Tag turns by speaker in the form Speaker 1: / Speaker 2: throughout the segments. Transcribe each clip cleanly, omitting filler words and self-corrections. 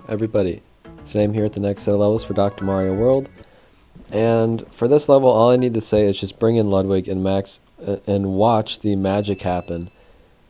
Speaker 1: everybody. Today I'm here at the next set of levels for Dr. Mario World. And for this level, all I need to say is just bring in Ludwig and Max and watch the magic happen.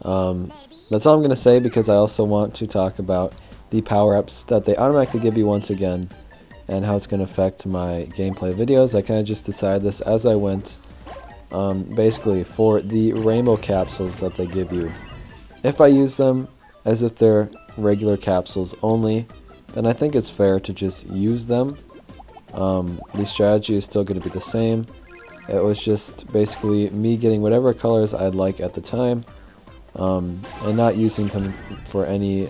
Speaker 1: That's all I'm going to say, because I also want to talk about the power-ups that they automatically give you once again and how it's going to affect my gameplay videos. I kind of just decided this as I went. Basically, for the rainbow capsules that they give you, if I use them as if they're regular capsules only, then I think it's fair to just use them. The strategy is still going to be the same. It was just basically me getting whatever colors I'd like at the time, and not using them for any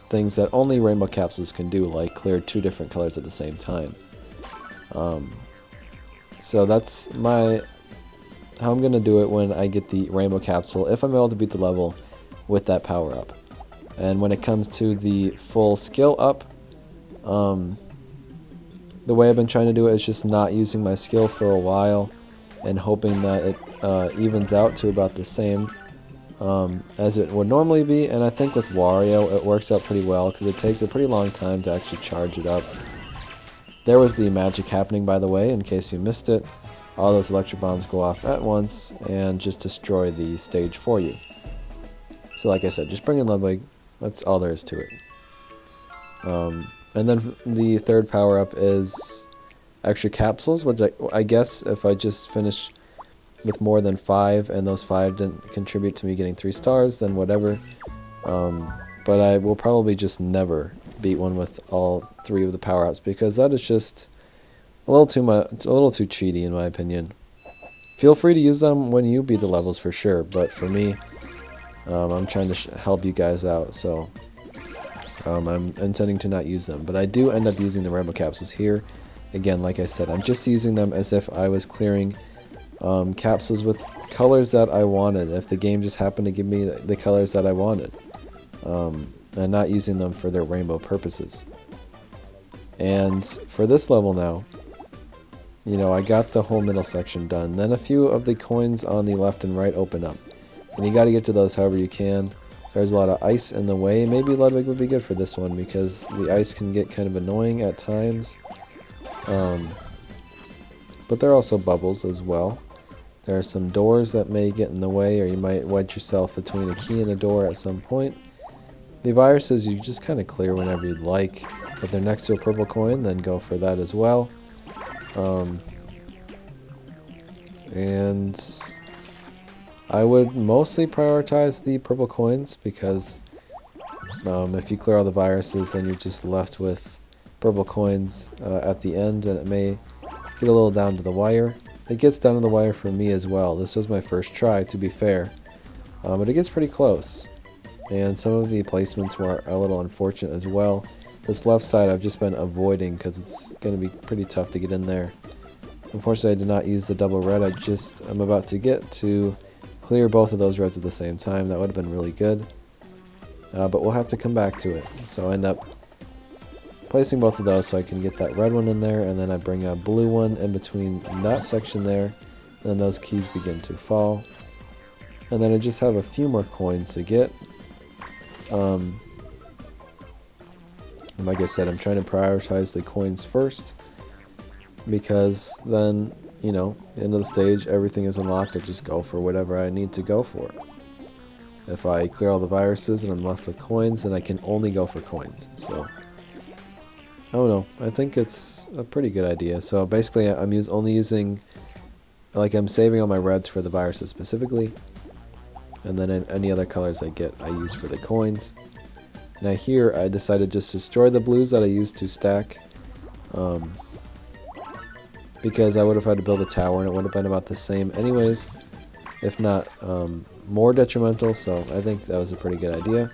Speaker 1: things that only rainbow capsules can do, like clear 2 different colors at the same time. So that's how I'm going to do it when I get the rainbow capsule, if I'm able to beat the level with that power up. And when it comes to the full skill up, the way I've been trying to do it is just not using my skill for a while and hoping that it evens out to about the same as it would normally be. And I think with Wario it works out pretty well, because it takes a pretty long time to actually charge it up. There was the magic happening, by the way, in case you missed it. All those electric bombs go off at once and just destroy the stage for you. So like I said, just bring in Ludwig. That's all there is to it. And then the third power-up is extra capsules, which I guess if I just finish with more than 5 and those 5 didn't contribute to me getting 3 stars, then whatever. But I will probably just never beat one with all 3 of the power-ups, because that is just a little too much. It's a little too cheaty in my opinion. Feel free to use them when you beat the levels for sure, but for me, I'm trying to help you guys out, so I'm intending to not use them. But I do end up using the rainbow capsules here. Again, like I said, I'm just using them as if I was clearing capsules with colors that I wanted, if the game just happened to give me the colors that I wanted, and not using them for their rainbow purposes. And for this level now, you know, I got the whole middle section done. Then a few of the coins on the left and right open up, and you got to get to those however you can. There's a lot of ice in the way. Maybe Ludwig would be good for this one, because the ice can get kind of annoying at times. But there are also bubbles as well. There are some doors that may get in the way, or you might wedge yourself between a key and a door at some point. The viruses you just kind of clear whenever you'd like. If they're next to a purple coin, then go for that as well. And I would mostly prioritize the purple coins, because if you clear all the viruses, then you're just left with purple coins at the end, and it may get a little down to the wire. It gets down to the wire for me as well. This was my first try, to be fair, but it gets pretty close. And some of the placements were a little unfortunate as well. This left side I've just been avoiding, because it's going to be pretty tough to get in there. Unfortunately, I did not use the double red. I'm about to get to clear both of those reds at the same time. That would have been really good. But we'll have to come back to it. So I end up placing both of those so I can get that red one in there, and then I bring a blue one in between that section there, and then those keys begin to fall. And then I just have a few more coins to get. And like I said, I'm trying to prioritize the coins first, because then, you know, end of the stage, everything is unlocked. I just go for whatever I need to go for. If I clear all the viruses and I'm left with coins, then I can only go for coins. So, I don't know. I think it's a pretty good idea. So basically, I'm only using, like, I'm saving all my reds for the viruses specifically, and then any other colors I get, I use for the coins. Now here, I decided just to destroy the blues that I used to stack, because I would have had to build a tower, and it would have been about the same anyways, if not more detrimental. So I think that was a pretty good idea.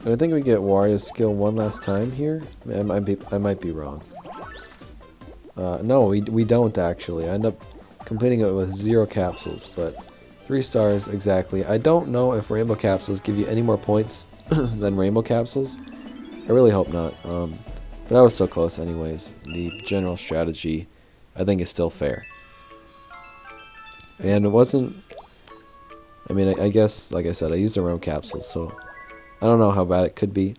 Speaker 1: And I think we get Wario's skill one last time here. I might be wrong. No, we don't actually. I end up completing it with 0 capsules, but 3 stars exactly. I don't know if rainbow capsules give you any more points than rainbow capsules. I really hope not. But I was so close anyways. The general strategy, I think, is still fair. And it wasn't... I mean, I guess, like I said, I used the rainbow capsules, so I don't know how bad it could be.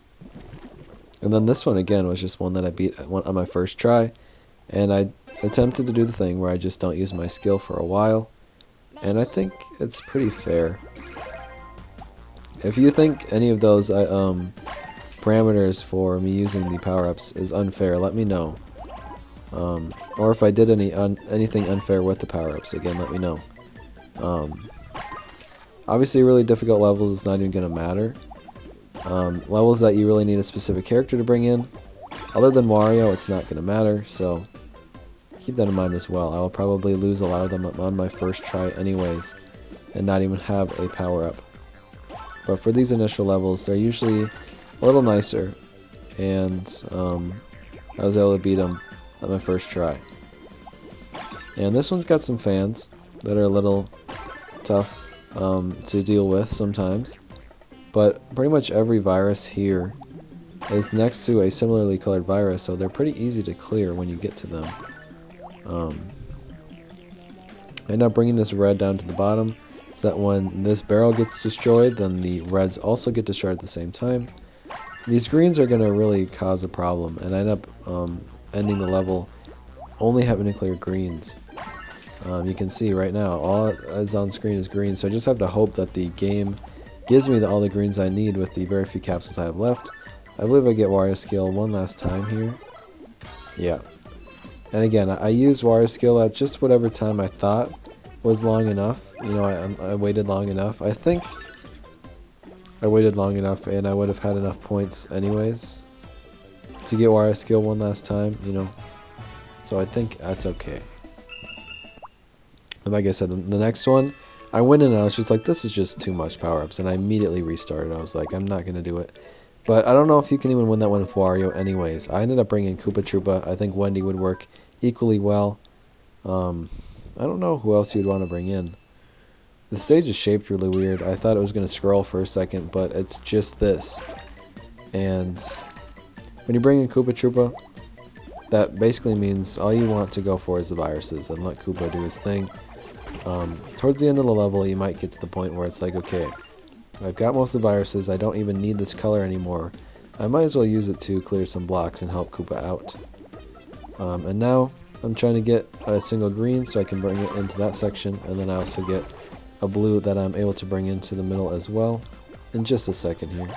Speaker 1: And then this one again was just one that I beat on my first try, and I attempted to do the thing where I just don't use my skill for a while, and I think it's pretty fair. If you think any of those parameters for me using the power-ups is unfair, let me know. Or if I did anything unfair with the power-ups, again, let me know. Obviously, really difficult levels is not even going to matter. Levels that you really need a specific character to bring in, other than Wario, it's not going to matter, so keep that in mind as well. I will probably lose a lot of them on my first try anyways, and not even have a power-up. But for these initial levels, they're usually a little nicer, and I was able to beat them on my first try. And this one's got some fans that are a little tough to deal with sometimes, but pretty much every virus here is next to a similarly colored virus, so they're pretty easy to clear when you get to them. I end up bringing this red down to the bottom, so that when this barrel gets destroyed, then the reds also get destroyed at the same time. These greens are going to really cause a problem, and I end up ending the level only having to clear greens. You can see right now, all that's on screen is green, so I just have to hope that the game gives me all the greens I need with the very few capsules I have left. I believe I get Wario skill one last time here. Yeah. And again, I used Wario skill at just whatever time I thought was long enough. You know, I waited long enough. I think I waited long enough, and I would have had enough points anyways to get Wario skill one last time, you know. So I think that's okay. And like I said, the next one, I went in and I was just like, this is just too much power-ups, and I immediately restarted. I was like, I'm not going to do it. But I don't know if you can even win that one with Wario anyways. I ended up bringing Koopa Troopa. I think Wendy would work equally well. I don't know who else you'd want to bring in. The stage is shaped really weird. I thought it was going to scroll for a second, but it's just this. And when you bring in Koopa Troopa, that basically means all you want to go for is the viruses and let Koopa do his thing. Towards the end of the level, you might get to the point where it's like, okay, I've got most of the viruses, I don't even need this color anymore. I might as well use it to clear some blocks and help Koopa out. And now I'm trying to get a single green so I can bring it into that section, and then I also get a blue that I'm able to bring into the middle as well in just a second here.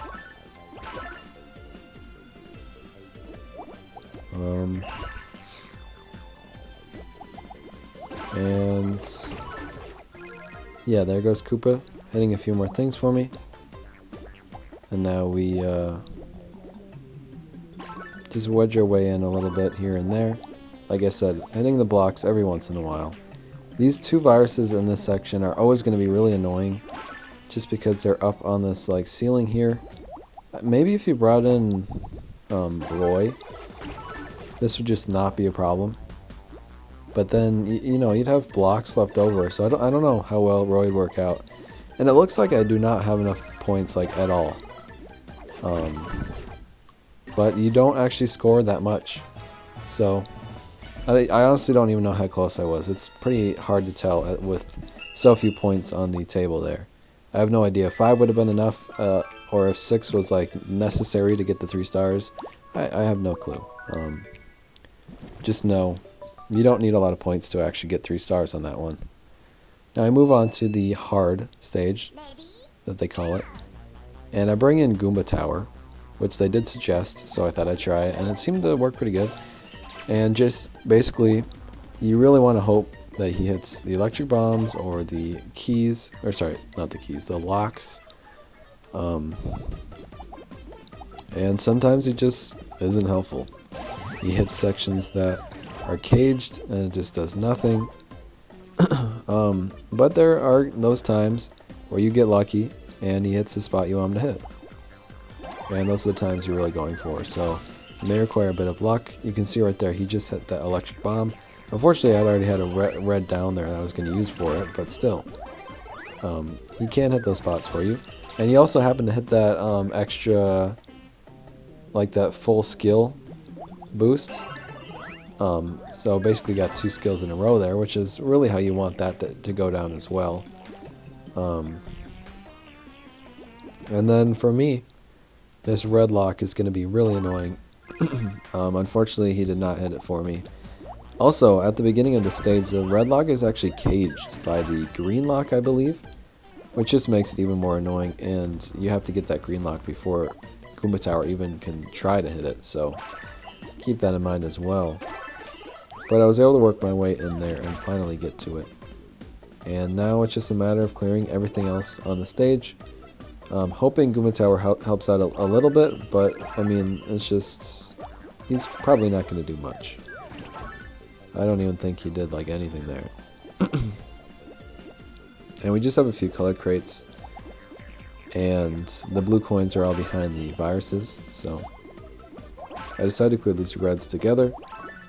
Speaker 1: And yeah, there goes Koopa, hitting a few more things for me. And now we just wedge our way in a little bit here and there. Like I said, hitting the blocks every once in a while. These two viruses in this section are always going to be really annoying, just because they're up on this like ceiling here. Maybe if you brought in Roy, this would just not be a problem. But then you know, you'd have blocks left over, so I don't know how well Roy would work out. And it looks like I do not have enough points like at all. But you don't actually score that much, so I honestly don't even know how close I was. It's pretty hard to tell with so few points on the table there. I have no idea if 5 would have been enough, or if 6 was like necessary to get the 3 stars. I have no clue. Just know you don't need a lot of points to actually get 3 stars on that one. Now I move on to the hard stage, that they call it, and I bring in Goomba Tower, which they did suggest, so I thought I'd try it, and it seemed to work pretty good. And just basically, you really want to hope that he hits the electric bombs or the keys, or sorry, not the keys, the locks. And sometimes it just isn't helpful. He hits sections that are caged and it just does nothing. But there are those times where you get lucky and he hits the spot you want him to hit. And those are the times you're really going for. So it may require a bit of luck. You can see right there, he just hit that electric bomb. Unfortunately, I'd already had a red down there that I was going to use for it, but still. He can hit those spots for you. And he also happened to hit that extra, like that full skill boost. So basically got 2 skills in a row there, which is really how you want that to go down as well. And then for me, This red lock is going to be really annoying. Unfortunately, he did not hit it for me. Also, at the beginning of the stage, the red lock is actually caged by the green lock, I believe, which just makes it even more annoying, and you have to get that green lock before Goomba Tower even can try to hit it, so keep that in mind as well. But I was able to work my way in there and finally get to it. And now it's just a matter of clearing everything else on the stage. Hoping Goomba Tower helps out a little bit, but I mean, it's just, he's probably not going to do much. I don't even think he did like anything there. And we just have a few color crates, and the blue coins are all behind the viruses, so I decided to clear these reds together,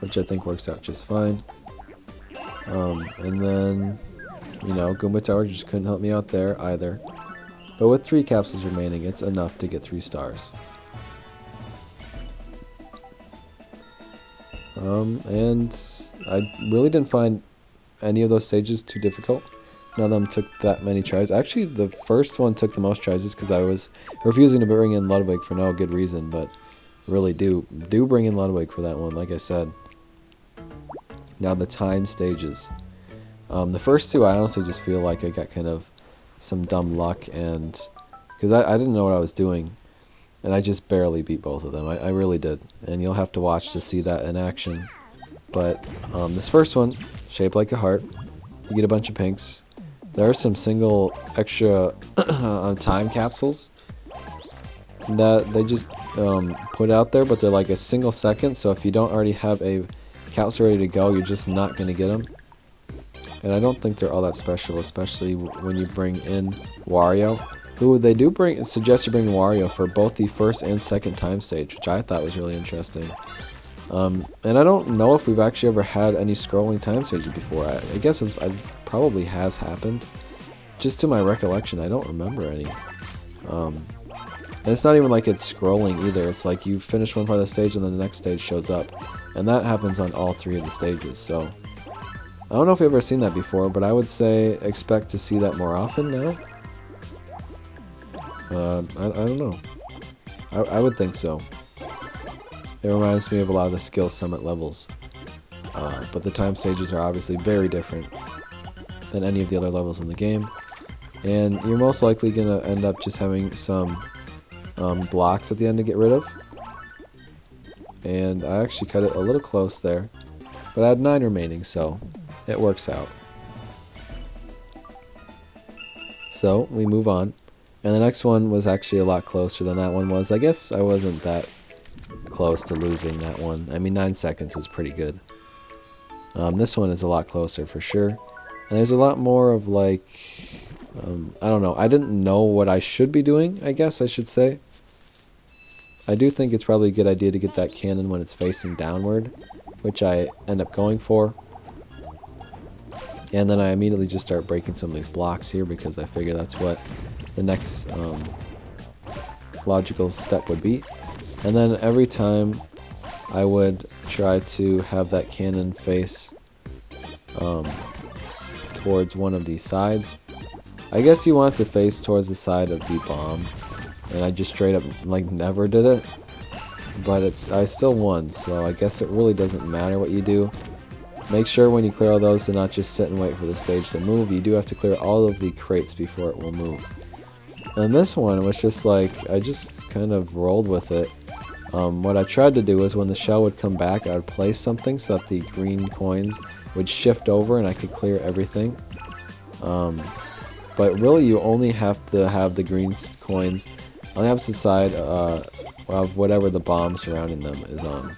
Speaker 1: which I think works out just fine. And then, you know, Goomba Tower just couldn't help me out there either. But with 3 capsules remaining, it's enough to get 3 stars. And I really didn't find any of those stages too difficult. None of them took that many tries. Actually, the first one took the most tries just because I was refusing to bring in Ludwig for no good reason, but really do bring in Ludwig for that one, like I said. Now the time stages. The first 2, I honestly just feel like I got kind of some dumb luck, and because I didn't know what I was doing, and I just barely beat both of them. I really did, and you'll have to watch to see that in action. But this first one, shaped like a heart, you get a bunch of pinks. There are some single extra time capsules that they just put out there, but they're like a single second, so if you don't already have a capsule ready to go, you're just not going to get them. And I don't think they're all that special, especially when you bring in Wario, who they do suggest you bring Wario for both the first and second time stage, which I thought was really interesting. And I don't know if we've actually ever had any scrolling time stages before. I guess it probably has happened. Just to my recollection, I don't remember any. And it's not even like it's scrolling either. It's like you finish one part of the stage and then the next stage shows up. And that happens on all 3 of the stages. So I don't know if we've ever seen that before, but I would say expect to see that more often now. I don't know. I would think so. It reminds me of a lot of the skill summit levels. But the time stages are obviously very different than any of the other levels in the game. And you're most likely going to end up just having some blocks at the end to get rid of. And I actually cut it a little close there. But I had 9 remaining, so it works out. So we move on. And the next one was actually a lot closer than that one was. I guess I wasn't that close to losing that one. I mean, 9 seconds is pretty good. This one is a lot closer for sure. And there's a lot more of like, I don't know. I didn't know what I should be doing, I guess I should say. I do think it's probably a good idea to get that cannon when it's facing downward, which I end up going for. And then I immediately just start breaking some of these blocks here because I figure that's what the next logical step would be. And then every time I would try to have that cannon face towards one of these sides. I guess you want it to face towards the side of the bomb, and I just straight up like never did it. But I still won, so I guess it really doesn't matter what you do. Make sure when you clear all those to not just sit and wait for the stage to move. You do have to clear all of the crates before it will move. And this one was just like, I just kind of rolled with it. What I tried to do was when the shell would come back, I would place something so that the green coins would shift over and I could clear everything. But really you only have to have the green coins on the opposite side of whatever the bomb surrounding them is on.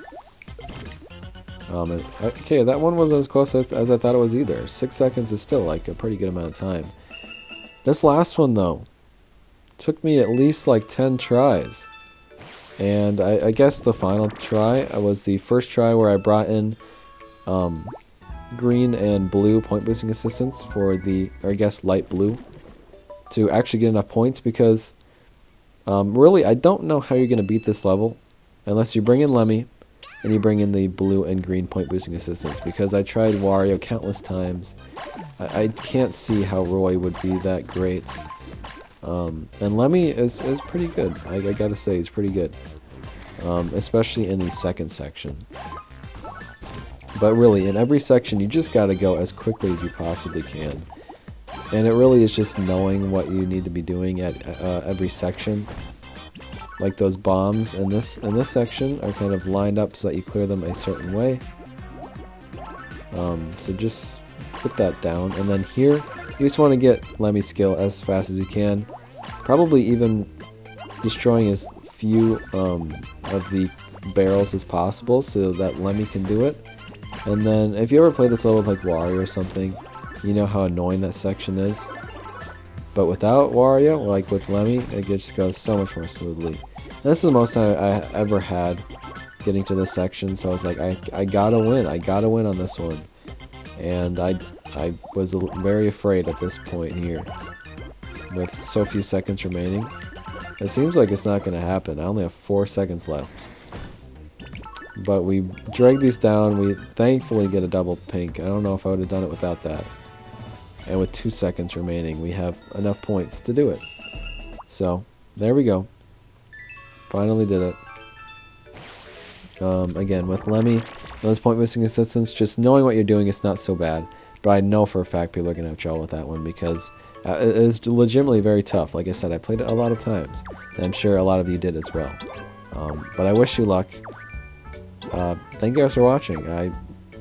Speaker 1: Okay, that one wasn't as close as I thought it was either. 6 seconds is still like a pretty good amount of time. This last one though, took me at least like 10 tries. And I guess the final try was the first try where I brought in green and blue point boosting assistants for the, or I guess light blue, to actually get enough points because really I don't know how you're going to beat this level unless you bring in Lemmy and you bring in the blue and green point boosting assistants, because I tried Wario countless times. I can't see how Roy would be that great. And Lemmy is pretty good. I gotta say, he's pretty good. Especially in the second section. But really, in every section, you just gotta go as quickly as you possibly can. And it really is just knowing what you need to be doing at every section. Like those bombs in this section are kind of lined up so that you clear them a certain way. So just put that down. And then here, you just want to get Lemmy's skill as fast as you can. Probably even destroying as few of the barrels as possible so that Lemmy can do it. And then if you ever play this level with like Wario or something, you know how annoying that section is. But without Wario, like with Lemmy, it just goes so much more smoothly. And this is the most time I ever had getting to this section, so I was like, I gotta win. I gotta win on this one. And I was very afraid at this point here. With so few seconds remaining. It seems like it's not gonna happen. I only have 4 seconds left. But we drag these down. We thankfully get a double pink. I don't know if I would have done it without that. And with 2 seconds remaining, we have enough points to do it. So, there we go. Finally did it. Again, with Lemmy, at this point missing assistance, just knowing what you're doing is not so bad. But I know for a fact people are going to have trouble with that one because it is legitimately very tough. Like I said, I played it a lot of times. And I'm sure a lot of you did as well. But I wish you luck. Thank you guys for watching. I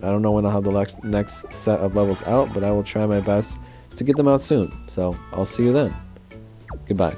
Speaker 1: don't know when I'll have the next set of levels out, but I will try my best to get them out soon. So, I'll see you then. Goodbye.